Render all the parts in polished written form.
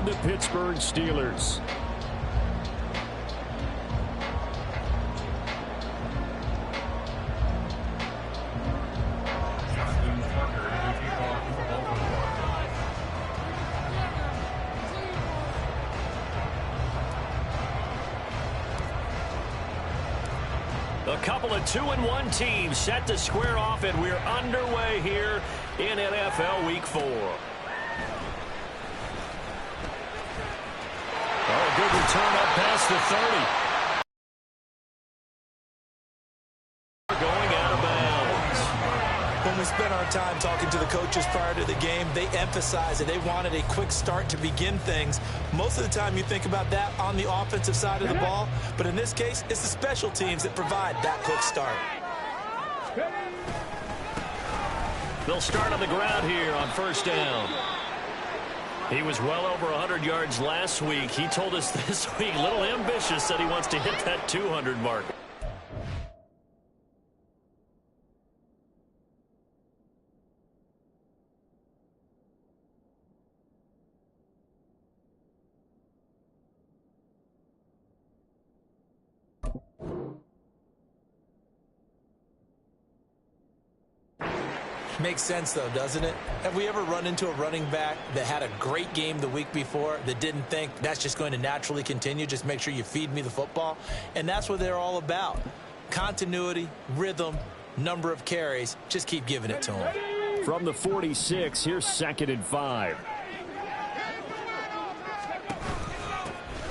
the Pittsburgh Steelers. A couple of 2-1 teams set to square off, and we're underway here in NFL Week 4. Oh, good return up past the 30. Going out of bounds. When we spent our time talking to the coaches prior to the game, they emphasized that they wanted a quick start to begin things. Most of the time you think about that on the offensive side of the ball, but in this case, it's the special teams that provide that quick start. They'll start on the ground here on first down. He was well over 100 yards last week. He told us this week, a little ambitious, that he wants to hit that 200 mark. Makes sense, though, doesn't it? Have we ever run into a running back that had a great game the week before that didn't think that's just going to naturally continue? Just make sure you feed me the football. And that's what they're all about. Continuity, rhythm, number of carries. Just keep giving it to them. From the 46, here's 2nd and 5.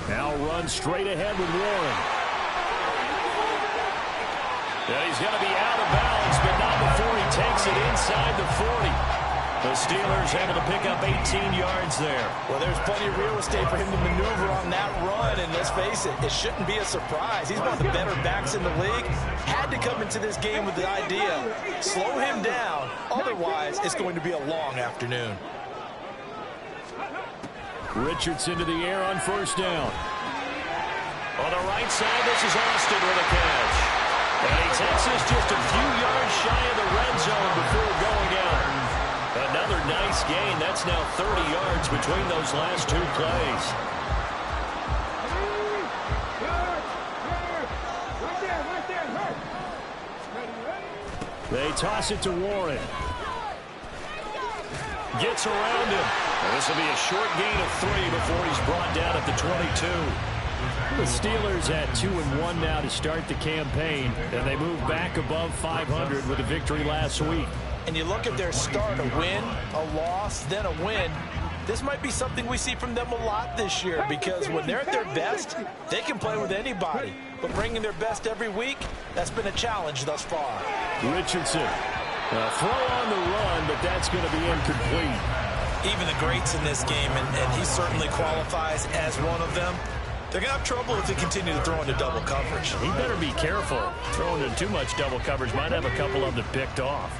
Now run straight ahead with Warren. Yeah, he's going to be out of bounds, but not before he takes it inside the 40. The Steelers able to pick up 18 yards there. Well, there's plenty of real estate for him to maneuver on that run, and let's face it, it shouldn't be a surprise. He's one of the better backs in the league. Had to come into this game with the idea, slow him down, otherwise it's going to be a long afternoon. Richardson to the air on first down. On the right side, this is Austin with a catch. And he takes us just a few yards shy of the red zone before going out. Another nice gain. That's now 30 yards between those last two plays. They toss it to Warren. Gets around him. And this will be a short gain of 3 before he's brought down at the 22. The Steelers at 2-1 now to start the campaign, and they move back above 500 with a victory last week. And you look at their start, a win, a loss, then a win. This might be something we see from them a lot this year, because when they're at their best, they can play with anybody. But bringing their best every week, that's been a challenge thus far. Richardson, a throw on the run, but that's going to be incomplete. Even the greats in this game, and he certainly qualifies as one of them, they're going to have trouble if they continue to throw into double coverage. He better be careful. Throwing into too much double coverage might have a couple of them picked off.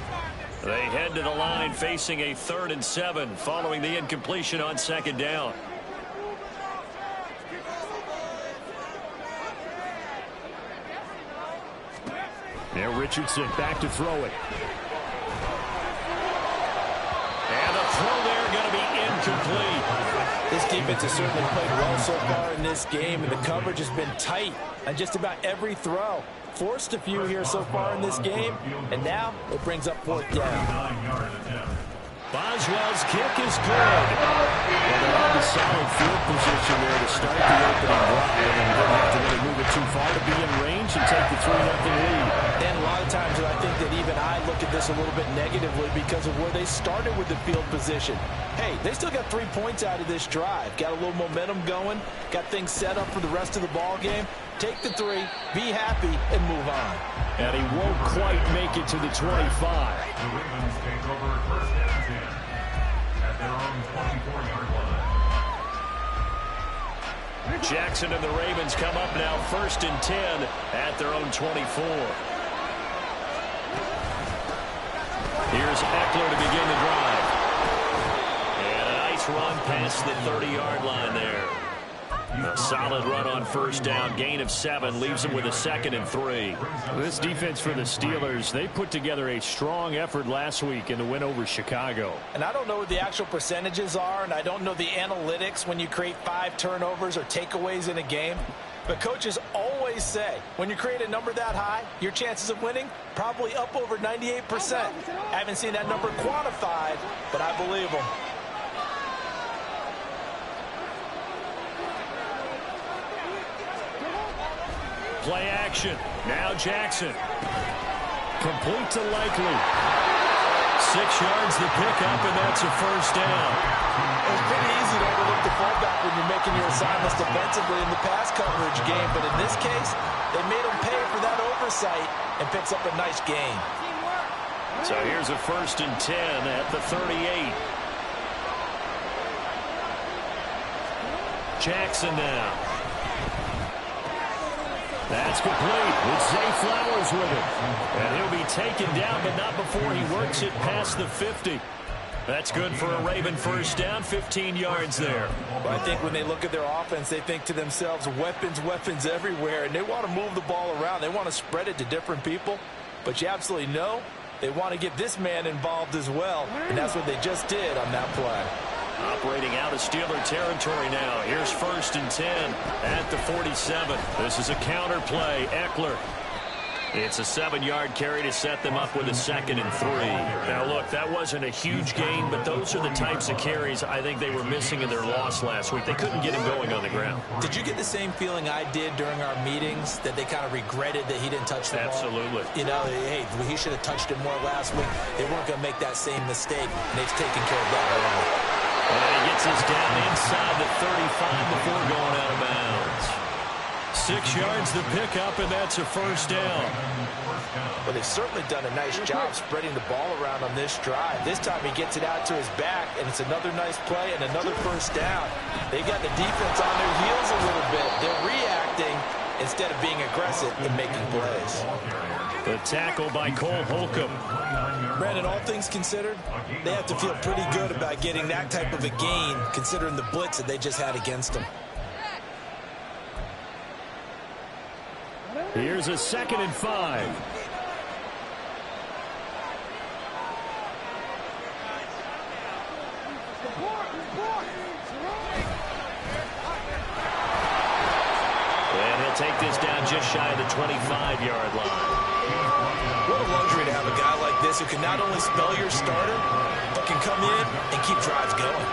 They head to the line facing a 3rd and 7 following the incompletion on 2nd down. Now Richardson back to throw it. And the throw there going to be incomplete. This defense has certainly played well so far in this game, and the coverage has been tight on just about every throw. Forced a few here so far in this game, and now it brings up 4th down. Boswell's kick is good. Well, they have a solid field position there to start the opening drive, and didn't have to really move it too far to be in range and take the 3-0 lead. And a lot of times I think that even I look at this a little bit negatively because of where they started with the field position. Hey, they still got 3 points out of this drive. Got a little momentum going. Got things set up for the rest of the ball game. Take the 3, be happy, and move on. And he won't quite make it to the 25. The Ravens take over 1st and 10 at their own 24-yard line. Jackson and the Ravens come up now 1st and 10 at their own 24. Here's Eckler to begin the drive. And a nice run past the 30-yard line there. A solid run on first down. Gain of 7 leaves them with a 2nd and 3. This defense for the Steelers, they put together a strong effort last week in the win over Chicago. And I don't know what the actual percentages are, and I don't know the analytics when you create 5 turnovers or takeaways in a game. But coaches always say, when you create a number that high, your chances of winning probably up over 98%. I haven't seen that number quantified, but I believe them. Play action. Now Jackson. Complete to Likely. 6 yards the pickup, and that's a first down. It's pretty easy to overlook the fullback when you're making your assignments defensively in the pass coverage game, but in this case, they made him pay for that oversight and picks up a nice gain. So here's a 1st and 10 at the 38. Jackson now. That's complete with Zay Flowers with it. And he'll be taken down, but not before he works it past the 50. That's good for a Raven first down, 15 yards there. Well, I think when they look at their offense, they think to themselves, weapons, weapons everywhere, and they want to move the ball around. They want to spread it to different people, but you absolutely know they want to get this man involved as well, and that's what they just did on that play. Operating out of Steeler territory now. Here's 1st and 10 at the 47. This is a counter play. Eckler. It's a 7-yard carry to set them up with a 2nd and 3. Now, look, that wasn't a huge gain, but those are the types of carries I think they were missing in their loss last week. They couldn't get him going on the ground. Did you get the same feeling I did during our meetings, that they kind of regretted that he didn't touch the ball? Absolutely. You know, hey, he should have touched it more last week. They weren't going to make that same mistake, and they've taken care of that early. And he gets us down inside the 35 before going out of bounds. 6 yards the pickup, and that's a first down. Well, they've certainly done a nice job spreading the ball around on this drive. This time he gets it out to his back, and it's another nice play and another first down. They got the defense on their heels a little bit. They're reacting instead of being aggressive and making plays. The tackle by Cole Holcomb. Brandon, all things considered, they have to feel pretty good about getting that type of a gain, considering the blitz that they just had against them. Here's a 2nd and 5. And he'll take this down just shy of the 25-yard line. What a luxury to have a guy like this who can not only spell your starter, but can come in and keep drives going.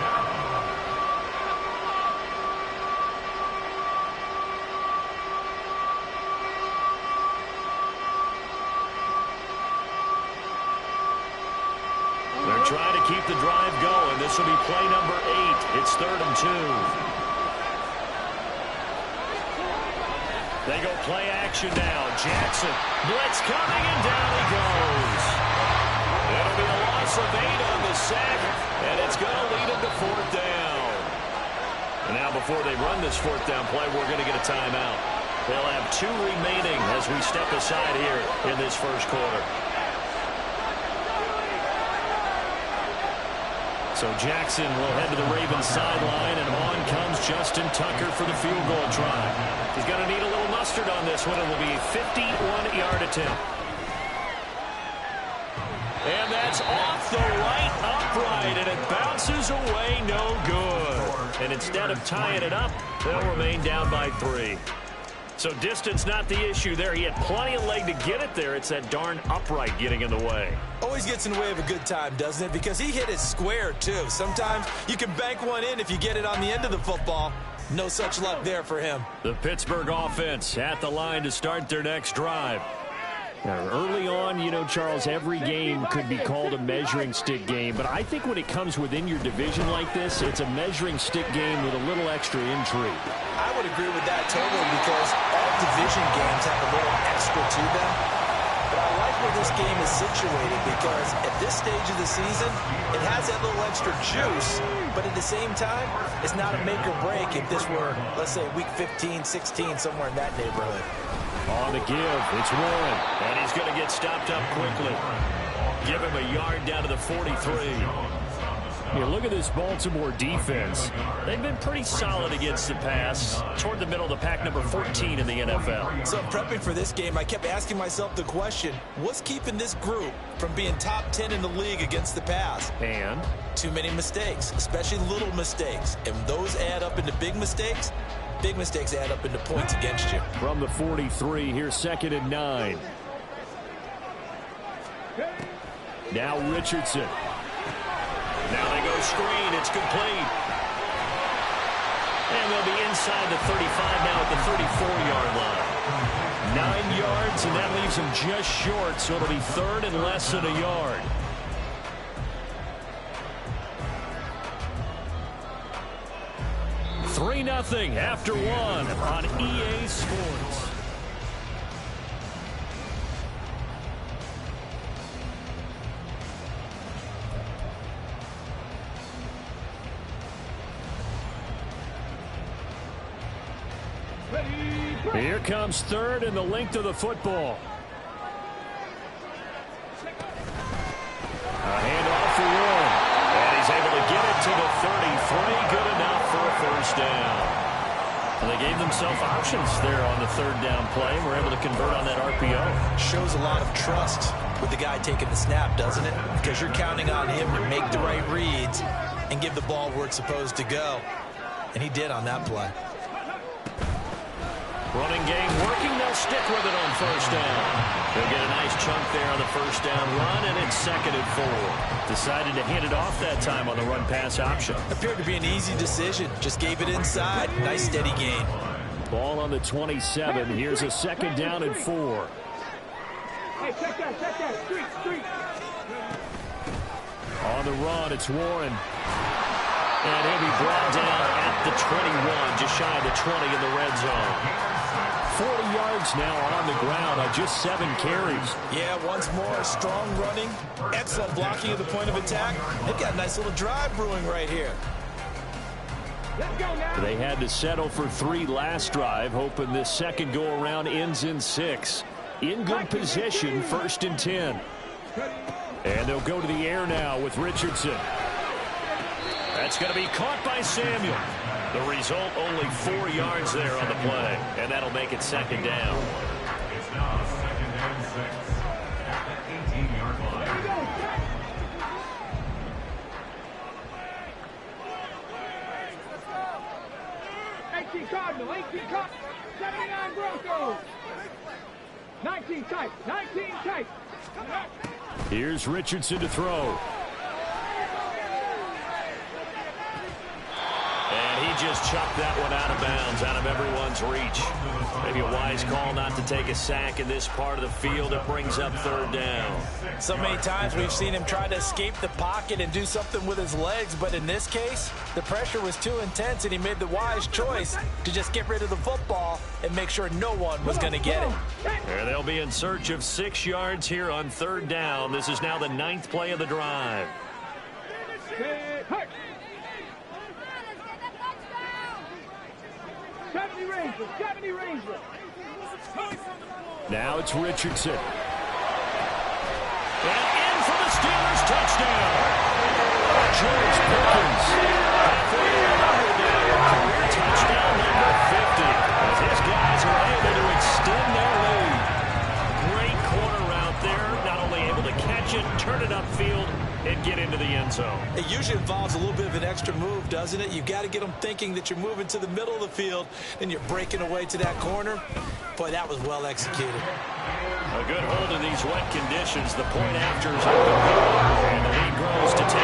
They're trying to keep the drive going. This will be play number 8. It's 3rd and 2. They go play action now. Jackson, blitz coming, and down he goes. It'll be a loss of 8 on the sack, and it's going to lead him to 4th down. And now before they run this 4th down play, we're going to get a timeout. They'll have 2 remaining as we step aside here in this first quarter. So Jackson will head to the Ravens sideline, and on comes Justin Tucker for the field goal try. He's going to need a little mustard on this one. It will be a 51-yard attempt. And that's off the right upright, and it bounces away no good. And instead of tying it up, they'll remain down by 3. So distance not the issue there. He had plenty of leg to get it there. It's that darn upright getting in the way. Always gets in the way of a good time, doesn't it? Because he hit it square, too. Sometimes you can bank one in if you get it on the end of the football. No such luck there for him. The Pittsburgh offense at the line to start their next drive. Now, early on, you know, Charles, every game could be called a measuring stick game. But I think when it comes within your division like this, it's a measuring stick game with a little extra intrigue. I would agree with that totally, because all division games have a little extra to them. But I like where this game is situated, because at this stage of the season, it has that little extra juice. But at the same time, it's not a make or break if this were, let's say, week 15, 16, somewhere in that neighborhood. On the give, it's Warren, and he's going to get stopped up quickly. Give him a yard down to the 43. Yeah, look at this Baltimore defense. They've been pretty solid against the pass, toward the middle of the pack, number 14 in the NFL. So prepping for this game, I kept asking myself the question, what's keeping this group from being top 10 in the league against the pass? And too many mistakes, especially little mistakes. And those add up into big mistakes. Big mistakes add up into points against you. from the 43, here's 2nd and 9. Now Richardson. Now they go screen. It's complete. And they'll be inside the 35 now at the 34-yard line. 9 yards, and that leaves him just short, so it'll be 3rd and less than a yard. $3-0 after 1 on EA Sports. Here comes 3rd and the length of the football. A handoff for Warren. And he's able to get it to the 33. Good enough for a first down. And they gave themselves options there on the 3rd down play. We're able to convert on that RPO. Shows a lot of trust with the guy taking the snap, doesn't it? Because you're counting on him to make the right reads and give the ball where it's supposed to go. And he did on that play. Running game working. They'll stick with it on first down. They'll get a nice chunk there on the first down run, and it's 2nd and 4. Decided to hand it off that time on the run-pass option. Appeared to be an easy decision. Just gave it inside. Nice steady gain. Ball on the 27. Here's a 2nd down and 4. Hey, check that. Street. On the run, it's Warren. And he'll be brought down at the 21, just shy of the 20 in the red zone. 40 yards now on the ground on just 7 carries. Yeah, once more, strong running, excellent blocking at the point of attack. They've got a nice little drive brewing right here. Let's go now. They had to settle for 3 last drive, hoping this second go-around ends in 6. In good position, 1st and 10. And they'll go to the air now with Richardson. That's going to be caught by Samuel. The result, only 4 yards there on the play, and that'll make it 2nd down. It's now 2nd and 6 at the 18-yard line. 18 Cardinal, 79 Broncos. 19 tight. Here's Richardson to throw. And he just chucked that one out of bounds, out of everyone's reach. Maybe a wise call not to take a sack in this part of the field. It brings up 3rd down. So many times we've seen him try to escape the pocket and do something with his legs, but in this case, the pressure was too intense and he made the wise choice to just get rid of the football and make sure no one was going to get it. And they'll be in search of 6 yards here on 3rd down. This is now the 9th play of the drive. Hey. 70 Ranger. Now it's Richardson. And in for the Steelers touchdown. George Pickens. Halfway to the number there. Career touchdown number 50. As his guys are able to extend their lead. Great corner route there. Not only able to catch it, turn it upfield, and get into the end zone. It usually involves a little bit of an extra move, doesn't it? You've got to get them thinking that you're moving to the middle of the field and you're breaking away to that corner. Boy, that was well executed. A good hold in these wet conditions. The point afters have been good, and the lead grows to 10-0.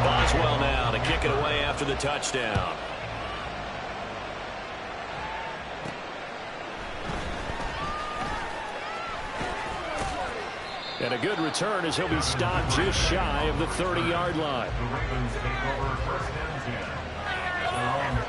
Boswell now to kick it away after the touchdown. And a good return as he'll be stopped just shy of the 30-yard line. The Ravens take over 1st and 10.